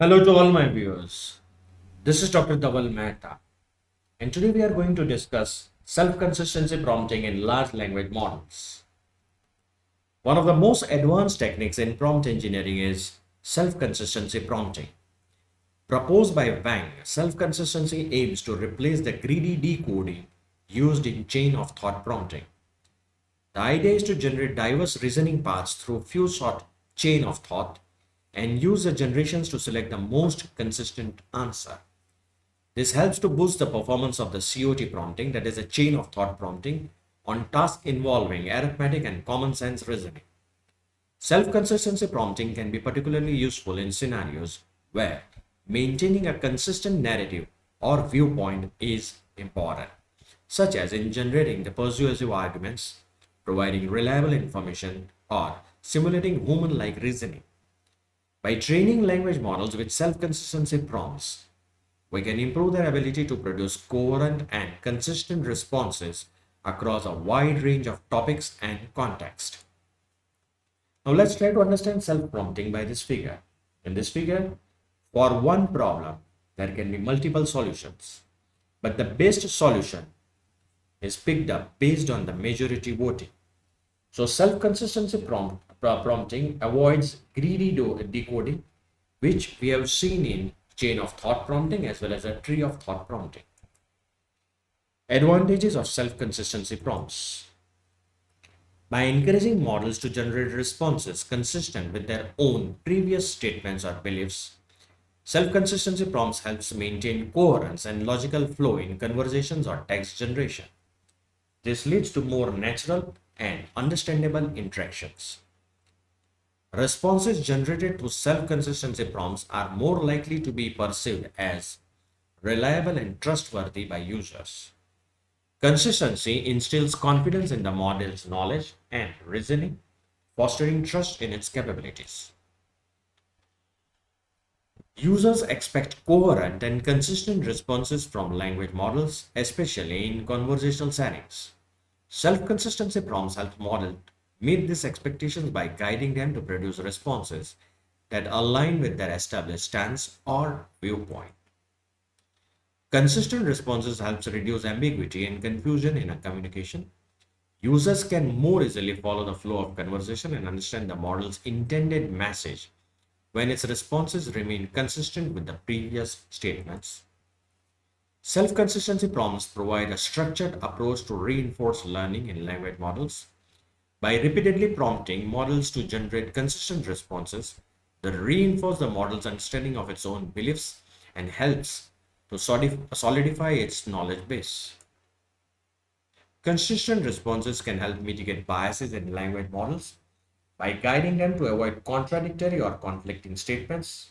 Hello to all my viewers. This is Dr. Dhaval Maheta, and today we are going to discuss self-consistency prompting in large language models. One of the most advanced techniques in prompt engineering is self-consistency prompting. Proposed by Wang, self-consistency aims to replace the greedy decoding used in chain of thought prompting. The idea is to generate diverse reasoning paths through few short chain of thought and use the generations to select the most consistent answer. This helps to boost the performance of the COT prompting, that is a chain of thought prompting, on tasks involving arithmetic and common sense reasoning. Self-consistency prompting can be particularly useful in scenarios where maintaining a consistent narrative or viewpoint is important, such as in generating the persuasive arguments, providing reliable information, or simulating human-like reasoning. By training language models with self-consistency prompts, we can improve their ability to produce coherent and consistent responses across a wide range of topics and context. Now let's try to understand self-prompting by this figure. In this figure, for one problem, there can be multiple solutions, but the best solution is picked up based on the majority voting. So self-consistency prompting avoids greedy decoding, which we have seen in chain of thought prompting as well as a tree of thought prompting. Advantages of self-consistency prompts. By encouraging models to generate responses consistent with their own previous statements or beliefs, self-consistency prompts helps maintain coherence and logical flow in conversations or text generation. This leads to more natural and understandable interactions. Responses generated through self-consistency prompts are more likely to be perceived as reliable and trustworthy by users. Consistency instills confidence in the model's knowledge and reasoning, fostering trust in its capabilities. Users expect coherent and consistent responses from language models, especially in conversational settings. Self-consistency prompts help models meet these expectations by guiding them to produce responses that align with their established stance or viewpoint. Consistent responses helps reduce ambiguity and confusion in a communication. Users can more easily follow the flow of conversation and understand the model's intended message when its responses remain consistent with the previous statements. Self-consistency prompts provide a structured approach to reinforce learning in language models. By repeatedly prompting models to generate consistent responses, that reinforce the model's understanding of its own beliefs and helps to solidify its knowledge base. Consistent responses can help mitigate biases in language models by guiding them to avoid contradictory or conflicting statements.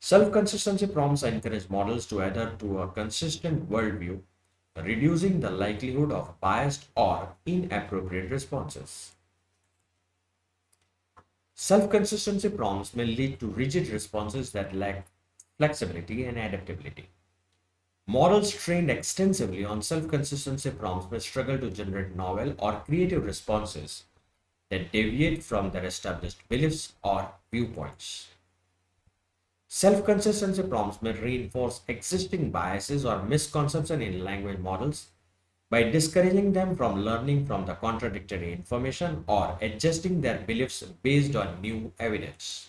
Self-consistency prompts encourage models to adhere to a consistent worldview, reducing the likelihood of biased or inappropriate responses. Self-consistency prompts may lead to rigid responses that lack flexibility and adaptability. Models trained extensively on self-consistency prompts may struggle to generate novel or creative responses that deviate from their established beliefs or viewpoints. Self-consistency prompts may reinforce existing biases or misconceptions in language models by discouraging them from learning from the contradictory information or adjusting their beliefs based on new evidence.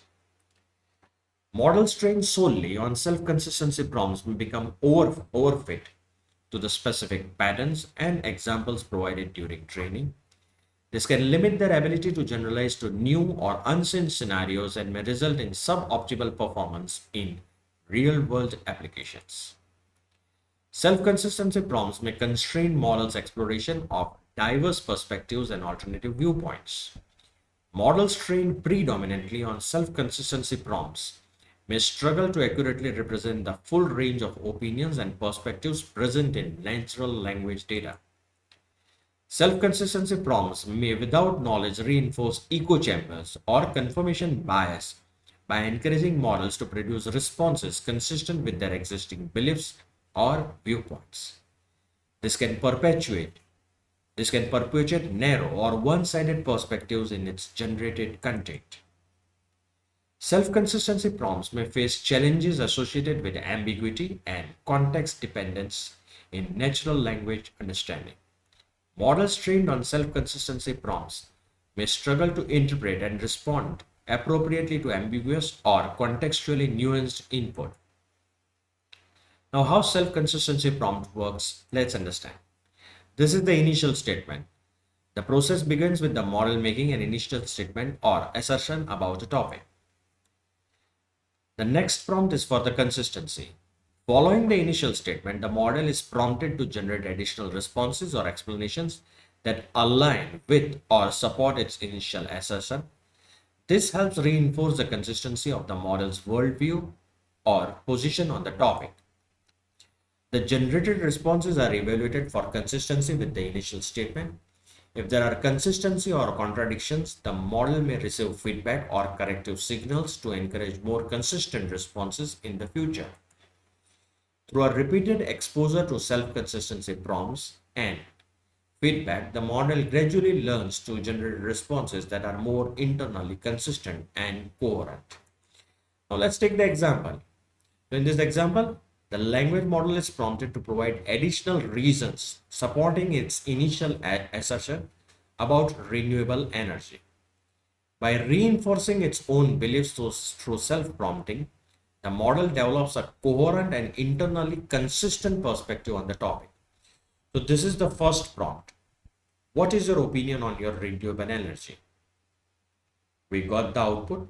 Models trained solely on self-consistency prompts will become overfit to the specific patterns and examples provided during training. This can limit their ability to generalize to new or unseen scenarios and may result in suboptimal performance in real-world applications. Self-consistency prompts may constrain models' exploration of diverse perspectives and alternative viewpoints. Models trained predominantly on self-consistency prompts may struggle to accurately represent the full range of opinions and perspectives present in natural language data. Self-consistency prompts may, without knowledge, reinforce echo chambers or confirmation bias by encouraging models to produce responses consistent with their existing beliefs or viewpoints. This can perpetuate this can perpetuate narrow or one-sided perspectives in its generated content. Self-consistency prompts may face challenges associated with ambiguity and context dependence in natural language understanding. Models trained on self-consistency prompts may struggle to interpret and respond appropriately to ambiguous or contextually nuanced input. Now, how self-consistency prompt works, let's understand. This is the initial statement. The process begins with the model making an initial statement or assertion about a topic. The next prompt is for the consistency. Following the initial statement, the model is prompted to generate additional responses or explanations that align with or support its initial assertion. This helps reinforce the consistency of the model's worldview or position on the topic. The generated responses are evaluated for consistency with the initial statement. If there are consistency or contradictions, the model may receive feedback or corrective signals to encourage more consistent responses in the future. Through a repeated exposure to self-consistency prompts and feedback, the model gradually learns to generate responses that are more internally consistent and coherent. Now let's take the example. In this example, the language model is prompted to provide additional reasons supporting its initial assertion about renewable energy. By reinforcing its own beliefs through self-prompting, the model develops a coherent and internally consistent perspective on the topic. So this is the first prompt. What is your opinion on your renewable energy? We got the output.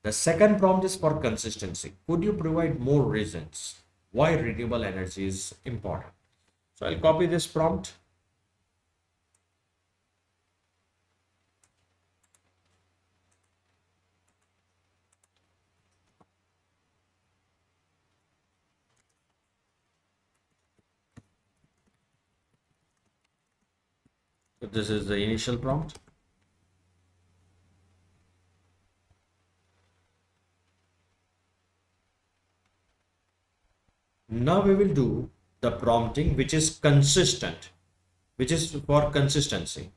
The second prompt is for consistency. Could you provide more reasons why renewable energy is important? So I'll copy this prompt. So this is the initial prompt. Now we will do the prompting which is consistent, which is for consistency.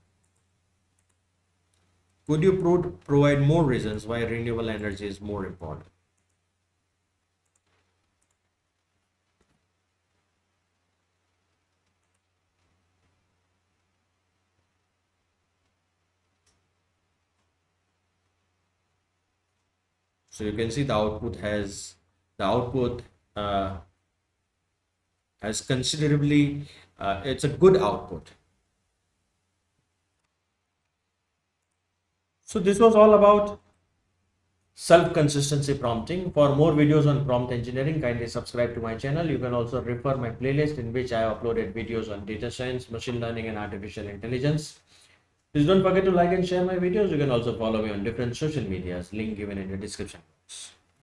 Could you provide more reasons why renewable energy is more important? So you can see the output has considerably, it's a good output. So this was all about self-consistency prompting. For more videos on prompt engineering, kindly subscribe to my channel. You can also refer my playlist in which I have uploaded videos on data science, machine learning and artificial intelligence. Please don't forget to like and share my videos. You can also follow me on different social medias, link given in the description box.